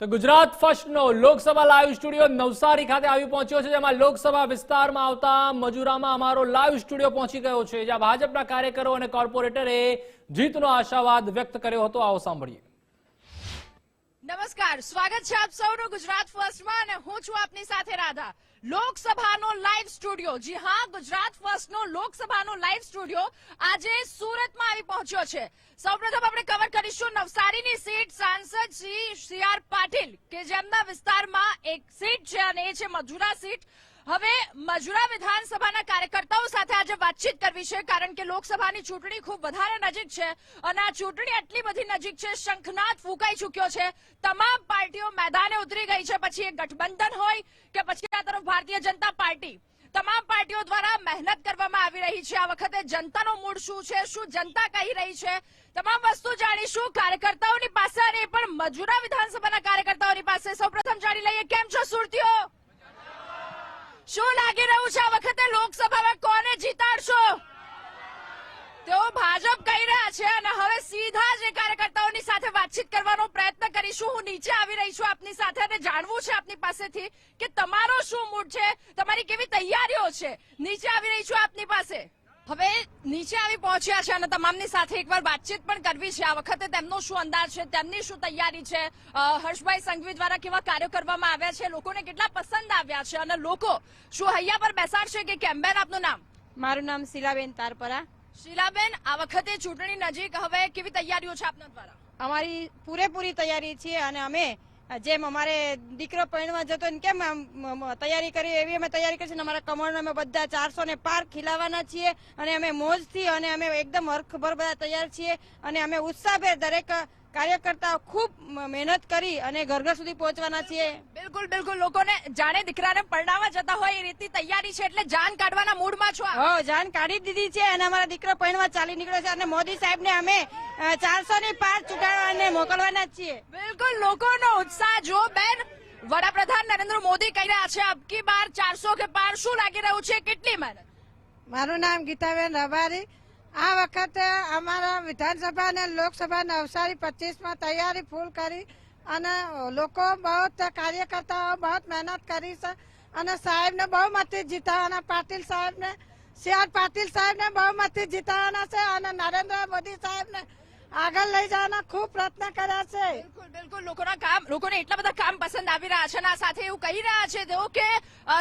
તો Gujarat ફર્સ્ટનો Lok Sabha live studio Navsari ખાતે આવી પહોંચ્યો છે, જેમાં લોકસભા વિસ્તારમાં આવતા મજૂરામાં અમારો લાઈવ સ્ટુડિયો પહોંચી ગયો છે, જ્યાં ભાજપના કાર્યકરો અને કોર્પોરેટરે જીતનો આશાવાદ વ્યક્ત કર્યો હતો। આવો સાંભળીએ। નમસ્કાર, સ્વાગત છે આપ સૌનું ગુજરાત ફર્સ્ટમાં અને હું છું આપની સાથે રાધા। લોકસભાનો લાઈવ સ્ટુડિયો, જી હા, ગુજરાત ફર્સ્ટનો લોકસભાનો લાઈવ સ્ટુડિયો આજે સુરતમાં આવી પહોંચ્યો છે। સૌપ્રથમ આપણે કવર કરીશું નવસારીની સીટ, સાંસદ શ્રી સી.આર. પાટીલ કે જેમના વિસ્તારમાં એક સીટ છે અને એ છે મજૂરા સીટ। હવે મજૂરા વિધાનસભાના કાર્યકર્તાઓ સાથે આજે વાતચીત કરવી છે, કારણ કે લોકસભાની ચૂંટણી ખૂબ વધારે નજીક છે અને આ ચૂંટણી આટલી બધી નજીક છે, શંખનાદ ફૂંકાઈ ચૂક્યો છે, તમામ પાર્ટીઓ મેદાને ઉતરી ગઈ છે, પછી એ ગઠબંધન હોય કે પછી આ તરફ ભારતીય જનતા પાર્ટી, તમામ પાર્ટીઓ દ્વારા મહેનત કરવામાં આવી રહી છે। આ વખતે જનતાનો મૂડ શું છે, શું જનતા કહી રહી છે, તમામ વસ્તુ જાણીશું કાર્યકર્તાઓની પાસે અને પણ મજૂરા વિધાનસભાના કાર્યકર્તાઓની પાસે। સૌપ્રથમ જાણી લઈએ, કેમ છો સુરતીઓ? શું લાગી રહ્યું છે આ વખતે લોકસભામાં કોને જીતાડશો? તેઓ ભાજપ કહી રહ્યા છે અને હવે સીધા જ કાર્યકર્તાઓની સાથે વાતચીત કરવાનો પ્રયત્ન કરીશું। હું નીચે આવી રહી છું આપની સાથે અને જાણવું છે આપની પાસેથી કે તમારો શું મૂડ છે, તમારી કેવી તૈયારીઓ છે। નીચે આવી રહી છું આપની પાસે। હવે નીચે આવી પહોંચ્યા છે અને તમામની સાથે એકવાર વાતચીત પણ કરવી છે। આ વખતે તેમનો શું અંદાજ છે, તેમની શું તૈયારી છે, હર્ષભાઈ સંઘવી દ્વારા કેવા કાર્યો કરવામાં આવ્યા છે, લોકોને કેટલા પસંદ આવ્યા છે અને લોકો શું હૈયા પર બેસાડશે કે કેમ? બેન, આપનું નામ? મારું નામ શીલાબેન તારપરા। શીલાબેન, આ વખતે ચૂંટણી નજીક, હવે કેવી તૈયારીઓ છે આપના દ્વારા? અમારી પૂરેપૂરી તૈયારી છે અને અમે જેમ અમારે દીકરો પરણવા જતો ને કેમ તૈયારી કરી એવી અમે તૈયારી કરી છે। અમારા કમળને અમે બધા 400 ને પાર ખીલાવાના છીએ અને અમે મોજથી અને અમે એકદમ હરખભર બધા તૈયાર છીએ અને અમે ઉત્સાહભેર દરેક કાર્યકર્તાઓ ખૂબ મહેનત કરી અને ઘર ઘર સુધી પહોંચવાના છીએ। બિલકુલ બિલકુલ, લોકોને જાણે દીકરાને પરણાવવા જતા હોય એ રીતની તૈયારી છે, એટલે જાન કાઢવાના મૂડમાં છો? હા, જાન કાઢી દીધી છે અને અમારા દીકરો પરણવા ચાલી નીકળ્યો છે અને મોદી સાહેબને અમે 400 ની પાર ચૂંટાડવાને મોકલવાના છીએ। બિલકુલ, લોકોનો ઉત્સાહ જો બેન। વડાપ્રધાન નરેન્દ્ર મોદી કહી રહ્યા છે અબકી બાર 400 કે પાર, શું લાગી રહ્યું છે, કેટલી મહેનત? મારું નામ ગીતાબેન રબારી। આ વખતે અમારા વિધાનસભા અને લોકસભા નવસારી 25માં તૈયારી ફૂલ કરી અને લોકો બહુ કાર્યકર્તાઓ બહુ મહેનત કરી છે અને સાહેબને બહુમતી જીતાવાના, પાટીલ સાહેબને, સી.આર. પાટીલ સાહેબને બહુમતી જીતાવાના છે અને નરેન્દ્ર મોદી સાહેબને આગળ લઈ જવાના ખૂબ પ્રયત્ન કર્યા છે। બિલકુલ બિલકુલ, લોકોને એટલા બધા કામ પસંદ આવી રહ્યા છે અને આ સાથે એવું કહી રહ્યા છે તેઓ કે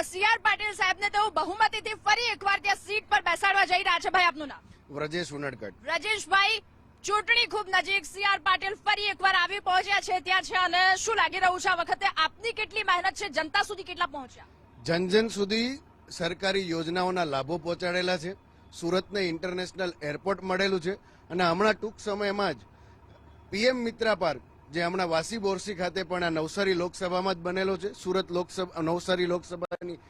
સી.આર. પાટીલ સાહેબને તેઓ બહુમતીથી ફરી એકવાર ત્યાં સીટ પર બેસાડવા જઈ રહ્યા છે। ભાઈ, આપનું નામ? વ્રજેશ ઉનડકટ। વ્રજેશભાઈ, ચૂંટણી ખૂબ નજીક, સી.આર. પાટીલ ફરી એકવાર આવી પહોંચ્યા છે ત્યાં છે અને શું લાગી રહ્યું છે આ વખતે આપની કેટલી મહેનત છે, જનતા સુધી કેટલા પહોંચ્યા? જન સુધી સરકારી યોજનાઓના લાભો પહોંચાડેલા છે, સુરતને ઇન્ટરનેશનલ એરપોર્ટ મળેલું છે અને હમણાં ટૂંક સમયમાં જ પીએમ મિત્રા પાર્ક, જે હમણાં વાસી બોરસી ખાતે પણ આ નવસારી લોકસભામાં જ બનેલો છે, સુરત લોકસભા નવસારી લોકસભાની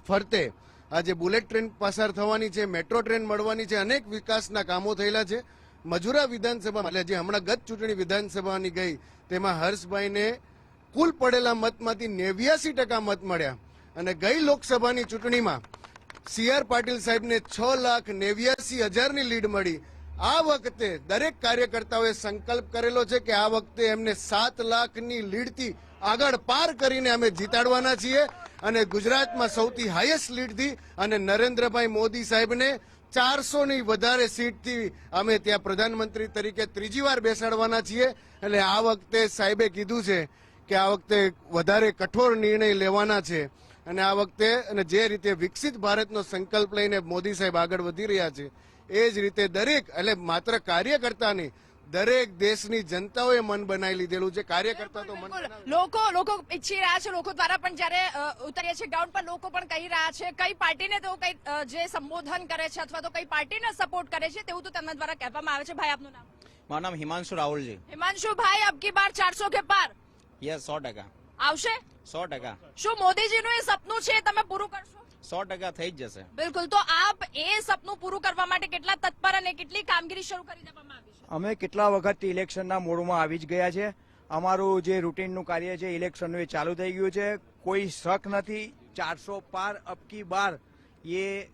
ફરતે આજે બુલેટ ટ્રેન પસાર થવાની છે, મેટ્રો ટ્રેન મળવાની છે, અનેક વિકાસના કામો થયેલા છે। મજૂરા વિધાનસભા એટલે જે હમણાં ગત ચૂંટણી વિધાનસભાની ગઈ તેમાં હર્ષભાઈને કુલ પડેલા મતમાંથી 89% મત મળ્યા અને ગઈ લોકસભાની ચૂંટણીમાં સી.આર. પાટીલ સાહેબને 6,89,000ની લીડ મળી। આ વખતે દરેક કાર્યકર્તાઓએ સંકલ્પ કરેલો છે કે આ વખતે એમને 7 લાખની લીડથી આગળ પાર કરીને અમે જીતાડવાના છીએ અને ગુજરાતમાં સૌથી હાઈએસ્ટ લીડથી અને નરેન્દ્રભાઈ મોદી સાહેબને 400ની વધારે સીટથી અમે ત્યાં પ્રધાનમંત્રી તરીકે ત્રીજી વાર બેસાડવાના છીએ। એટલે આ વખતે સાહેબે કીધું છે કે આ વખતે વધારે કઠોર નિર્ણય લેવાના છે અને આ વખતે અને જે રીતે વિકસિત ભારતનો સંકલ્પ લઈને મોદી સાહેબ આગળ વધી રહ્યા છે એ જ રીતે દરેક, એટલે માત્ર કાર્યકર્તા નહીં, દરેક દેશની જનતાઓએ મન બનાવી લીધેલું છે। કાર્યકર્તા તો મન લોકો ઈચ્છી રહ્યા છે, લોકો દ્વારા પણ જયારે ઉતરીએ છે ગ્રાઉન્ડ પર લોકો પણ કહી રહ્યા છે કઈ પાર્ટીને તેઓ કઈ જે સંબોધન કરે છે અથવા તો કઈ પાર્ટીને સપોર્ટ કરે છે તેવું તો તેમના દ્વારા કહેવામાં આવે છે। ભાઈ, આપનું નામ? મારું નામ હિમાંશુ રાહુલજી। હિમાંશુભાઈ, અબકી બાર 400 કે પાર? યસ, 100% આવશે। 100%। શું મોદીજીનું એ સપનું છે તમે પૂરું કરશો? 100% થઈ જ જશે। બિલકુલ, તો આપ એ સપનું પૂરું કરવા માટે કેટલા તત્પર અને કેટલી કામગીરી શરૂ કરી દેવામાં આવી છે? અમે કેટલા વખતથી ઇલેક્શનના મોડમાં આવી જ ગયા છે। અમારું જે રૂટીનનું કાર્ય છે ઇલેક્શનનું એ ચાલુ થઈ ગયું છે, કોઈ શક નથી। 400 पार अबकी बार ये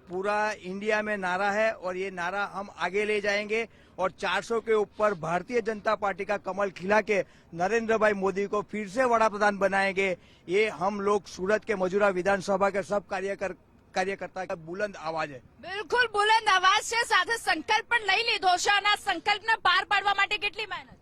पूरा इंडिया में नारा है और ये नारा हम आगे ले जाएंगे और 400 के ऊपर भारतीय जनता पार्टी का कमल खिला के नरेंद्र भाई मोदी को फिर से वड़ा प्रधान बनाएंगे। ये हम लोग सूरत के मजूरा विधानसभा के सब કાર્યકર્તા का बुलंद आवाज है। બિલકુલ બુલંદ અવાજ છે, સાથે સંકલ્પ પણ લઈ લીધો છે અને આ સંકલ્પને પાર પાડવા માટે કેટલી મહેનત?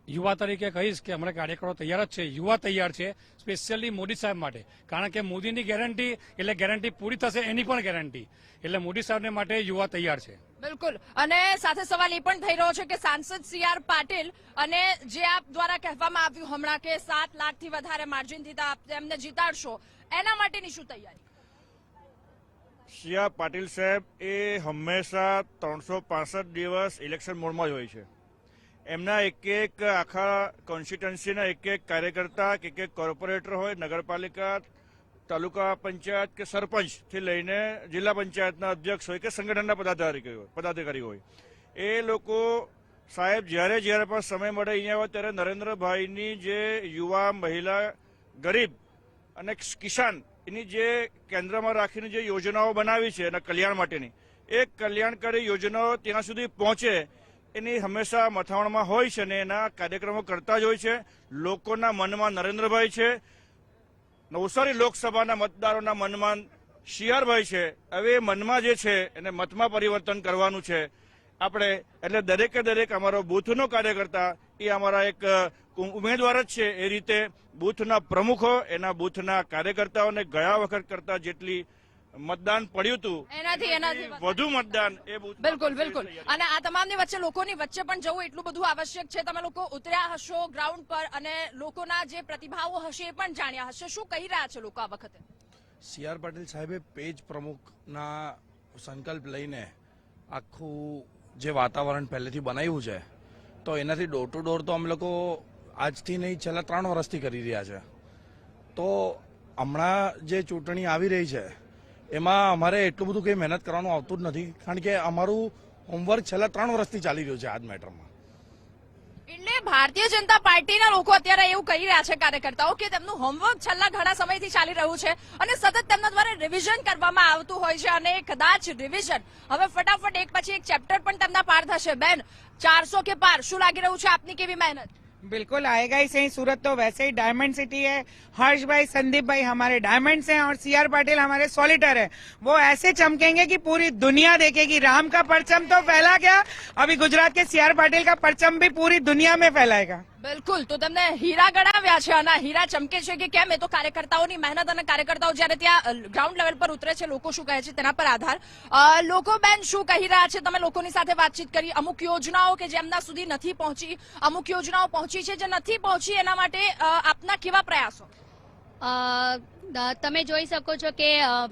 યુવા તરીકે કહીશ કે અમારા કાર્યકરો તૈયાર જ છે, યુવા તૈયાર છે સ્પેશિયલી મોદી સાહેબ માટે, કારણ કે મોદીની ગેરંટી એટલે ગેરંટી પૂરી થશે એની પણ ગેરંટી, એટલે મોદી સાહેબને માટે યુવા તૈયાર છે। બિલકુલ, અને સાથે સવાલ એ પણ થઈ રહ્યો છે કે સાંસદ સી.આર. પાટીલ અને જે આપ દ્વારા કહેવામાં આવ્યું હમણાં કે 7 લાખથી વધારે માર્જિનથી આપ તેમને જીતાડશો, એના માટેની શું તૈયારી? સી.આર. પાટીલ સાહેબ એ હંમેશા 365 દિવસ ઇલેક્શન મોડમાં જ હોય છે। એમના એક આખા કોન્સ્ટિટ્યુન્સીના એક કાર્યકર્તા કે એક કોર્પોરેટર હોય, નગરપાલિકા, તાલુકા પંચાયત કે સરપંચથી લઈને જિલ્લા પંચાયતના અધ્યક્ષ હોય કે સંગઠનના પદાધિકારી હોય, એ લોકો સાહેબ જ્યારે પણ સમય મળે અહીંયા હોય ત્યારે નરેન્દ્રભાઈની જે યુવા, મહિલા, ગરીબ અને કિસાન એની જે કેન્દ્રમાં રાખીને જે યોજનાઓ બનાવી છે એના કલ્યાણ માટેની, એ કલ્યાણકારી યોજનાઓ ત્યાં સુધી પહોંચે એની હંમેશા મથામણમાં હોય છે અને એના કાર્યક્રમો કરતા જ હોય છે। લોકોના મનમાં નરેન્દ્રભાઈ છે, નવસારી લોકસભાના મતદારોના મનમાં સી.આર.ભાઈ છે। હવે મનમાં જે છે એને મતમાં પરિવર્તન કરવાનું છે આપણે, એટલે દરેકે દરેક અમારો બૂથનો કાર્યકર્તા એ અમારા એક ઉમેદવાર જ છે। એ રીતે બૂથના પ્રમુખો એના બૂથના કાર્યકર્તાઓને ગયા વખત કરતા જેટલી મતદાન પડ્યું હતું એનાથી વધુ મતદાન એ બૂથ। બિલકુલ બિલકુલ, અને આ તમામની વચ્ચે લોકોની વચ્ચે પણ જવું એટલું બધું આવશ્યક છે। તમે લોકો ઉતર્યા હશો ગ્રાઉન્ડ પર અને લોકોના જે પ્રતિભાવો હશે એ પણ જાણ્યા હશે, શું કહી રહ્યા છે લોકો આ વખતે? સી.આર. પાટીલ સાહેબે પેજ પ્રમુખના સંકલ્પ લઈને આખું જે વાતાવરણ પહેલેથી બનાવ્યું છે, તો એનાથી ડોર ટુ ડોર તો અમે લોકો આજથી નહીં છેલ્લા 3 વર્ષથી કરી રહ્યા છે। તો હમણાં જે ચૂંટણી આવી રહી છે એમાં અમારે એટલું બધું કંઈ મહેનત કરવાનું આવતું જ નથી, કારણ કે અમારું હોમવર્ક છેલ્લા 3 વર્ષથી ચાલી રહ્યું છે આજ મેટરમાં। એટલે ભારતીય જનતા પાર્ટીના લોકો અત્યારે એવું કહી રહ્યા છે કાર્યકર્તાઓ કે તેમનું હોમવર્ક છેલ્લા ઘણા સમયથી ચાલી રહ્યું છે અને સતત તેમના દ્વારા રિવિઝન કરવામાં આવતું હોય છે, અને કદાચ રિવિઝન હવે ફટાફટ એક પછી એક ચેપ્ટર પણ તેમના પાર થશે। બેન, 400 के पार શું લાગી રહ્યું છે આપની કેવી મહેનત? बिल्कुल आएगा ही सही। सूरत तो वैसे ही डायमंड सिटी है। हर्ष भाई, संदीप भाई हमारे डायमंड्स हैं और सी.आर. पाटिल हमारे सॉलिटर है। वो ऐसे चमकेंगे कि पूरी दुनिया देखेगी। राम का परचम तो फैला गया, अभी गुजरात के सी.आर. पाटिल का परचम भी पूरी दुनिया में फैलाएगा। બિલકુલ, તો તેમને હીરા ગણાવ્યા છે અને હીરા ચમકે છે કે કેમ એ તો કાર્યકર્તાઓની મહેનત અને કાર્યકર્તાઓ જયારે ત્યાં ગ્રાઉન્ડ લેવલ પર ઉતરે છે, લોકો શું કહે છે તેના પર આધાર। લોકો બેન શું કહી રહ્યા છે? તમે લોકોની સાથે વાતચીત કરી, અમુક યોજનાઓ કે જેમના સુધી નથી પહોંચી, અમુક યોજનાઓ પહોંચી છે જે નથી પહોંચી, એના માટે આપના કેવા પ્રયાસો? તમે જોઈ શકો છો કે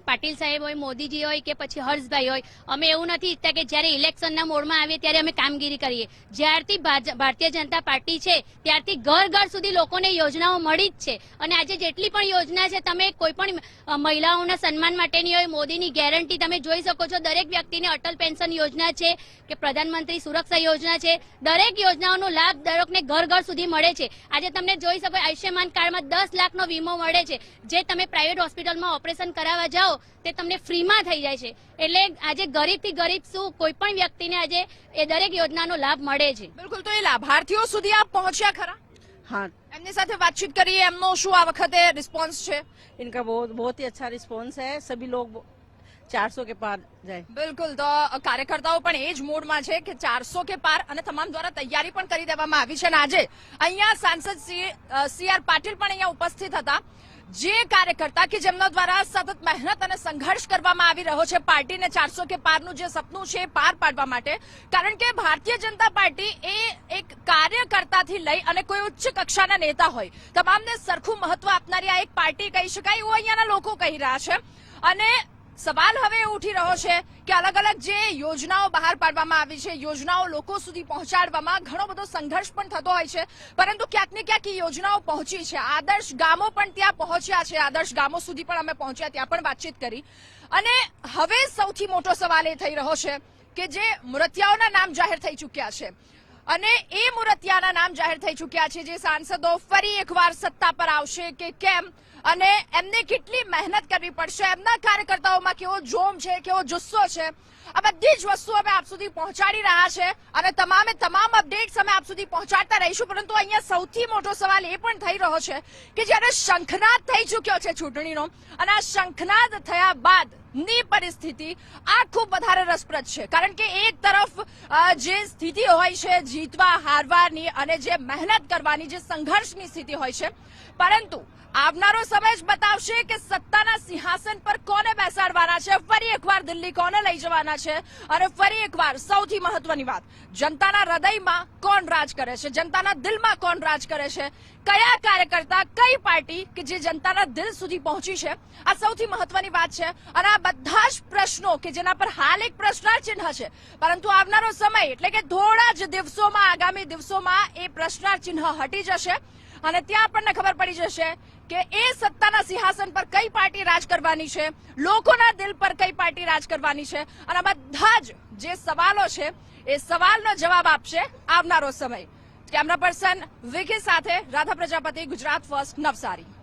પાટીલ સાહેબ હોય, મોદીજી હોય કે પછી હર્ષભાઈ હોય, અમે એવું નથી ઈચ્છતા કે જ્યારે ઇલેક્શનના મોડમાં આવીએ ત્યારે અમે કામગીરી કરીએ। જ્યારથી ભારતીય જનતા પાર્ટી છે ત્યારથી ઘર ઘર સુધી લોકોને યોજનાઓ મળી જ છે, અને આજે જેટલી પણ યોજના છે, તમે કોઈ પણ મહિલાઓના સન્માન માટેની હોય, મોદીની ગેરંટી તમે જોઈ શકો છો, દરેક વ્યક્તિને અટલ પેન્શન યોજના છે કે પ્રધાનમંત્રી સુરક્ષા યોજના છે, દરેક યોજનાઓનો લાભ દરેકને ઘર ઘર સુધી મળે છે। આજે તમને જોઈ શકો આયુષ્યમાન કાર્ડમાં 10 લાખનો વીમો મળે છે, જે તમે પ્રાઇવેટ હોસ્પિટલમાં ઓપરેશન કરાવવા જાઓ તે તમને ફ્રીમાં થઈ જાય છે। એટલે આજે ગરીબથી ગરીબ શું કોઈ પણ વ્યક્તિને આજે એ દરેક યોજનાનો લાભ મળે છે। બિલકુલ, તો એ લાભાર્થીઓ સુધી આપ પહોંચ્યા ખરા? हाँ, એમની સાથે વાતચીત કરીએ, એમનો શું આ વખતે રિસ્પોન્સ છે? इनका बहुत ही अच्छा रिस्पॉन्स है। सभी लोग 400 के पार जाए। બિલકુલ, તો કાર્યકર્તાઓ પણ એ જ મોડમાં છે કે 400 કે પાર, અને તમામ દ્વારા તૈયારી પણ કરી દેવામાં આવી છે। અને આજે અહીંયા સાંસદ સી.આર. પાટીલ પણ અહીંયા ઉપસ્થિત હતા, જે કાર્યકર્તા કે જેમના દ્વારા સતત મહેનત અને સંઘર્ષ કરવામાં આવી રહ્યો છે પાર્ટીને 400 કે પારનું જે સપનું છે એ પાર પાડવા માટે। કારણ કે ભારતીય જનતા પાર્ટી એ એક કાર્યકર્તાથી લઈ અને કોઈ ઉચ્ચ કક્ષાના નેતા હોય, તમામને સરખું મહત્વ આપનારી આ એક પાર્ટી કહી શકાય, એવું અહીંયાના લોકો કહી રહ્યા છે। અને સવાલ હવે ઉઠી રહ્યો છે કે અલગ અલગ જે યોજનાઓ બહાર પાડવામાં આવી છે, યોજનાઓ લોકો સુધી પહોંચાડવામાં ઘણો બધો સંઘર્ષ પણ થતો હોય છે, પરંતુ ક્યાંક ને ક્યાંક એ યોજનાઓ પહોંચી છે। આદર્શ ગામો પણ ત્યાં પહોંચ્યા છે, આદર્શ ગામો સુધી પણ અમે પહોંચ્યા, ત્યાં પણ વાતચીત કરી। અને હવે સૌથી મોટો સવાલ એ થઈ રહ્યો છે કે જે મૂર્તિયાઓના નામ જાહેર થઈ ચૂક્યા છે, અને એ મૂર્તિયાના નામ જાહેર થઈ ચૂક્યા છે જે સાંસદો ફરી એકવાર સત્તા પર આવશે કે કેમ અને એમને કેટલી મહેનત કરવી પડશે, એમના કાર્યકર્તાઓમાં કેવો જોમ છે, કેવો જુસ્સો છે, આ બધી જ વસ્તુઓ અમે આપ સુધી પહોંચાડી રહ્યા છે અને તમામ અપડેટ્સ અમે આપ સુધી પહોંચાડતા રહીશું. પરંતુ અહીંયા સૌથી મોટો સવાલ એ પણ થઈ રહ્યો છે કે જ્યારે શંખનાદ થઈ ચૂક્યો છે ચૂંટણીનો અને આ શંખનાદ થયા બાદ ની પરિસ્થિતિ આ ખૂબ વધારે રસપ્રદ છે. કારણ કે એક તરફ જે સ્થિતિ હોય છે જીતવા હારવાની અને જે મહેનત કરવાની, જે સંઘર્ષની સ્થિતિ હોય છે, પરંતુ આવનારો સમય જ બતાવશે કે સત્તાના સિંહાસન પર કોને બેસાડવાના છે, ફરી એકવાર દિલ્હી કોને લઈ જવાના છે અને ફરી એકવાર સૌથી મહત્વની વાત, જનતાના હૃદયમાં કોણ રાજ કરે છે, જનતાના દિલમાં કોણ રાજ કરે છે, કયા કાર્યકર્તા, કઈ પાર્ટી કે જે જનતાના દિલ સુધી પહોંચી છે, આ સૌથી મહત્વની વાત છે. અને આ બધા જ પ્રશ્નો કે જેના પર હાલ એક પ્રશ્નાર્થ ચિહ્ન છે, પરંતુ આવનારો સમય એટલે કે થોડા જ દિવસોમાં, આગામી દિવસોમાં એ પ્રશ્નાર્થ ચિહ્ન હટી જશે અને ત્યાં આપણને ખબર પડી જશે કે એ સત્તાના સિંહાસન પર કઈ પાર્ટી રાજ કરવાની છે, લોકોના દિલ પર કઈ પાર્ટી રાજ કરવાની છે અને બધા જ જે સવાલો છે એ સવાલનો જવાબ આપશે આવનારો સમય. કેમેરા પર્સન વિકી સાથે રાધા પ્રજાપતિ, ગુજરાત ફર્સ્ટ, નવસારી.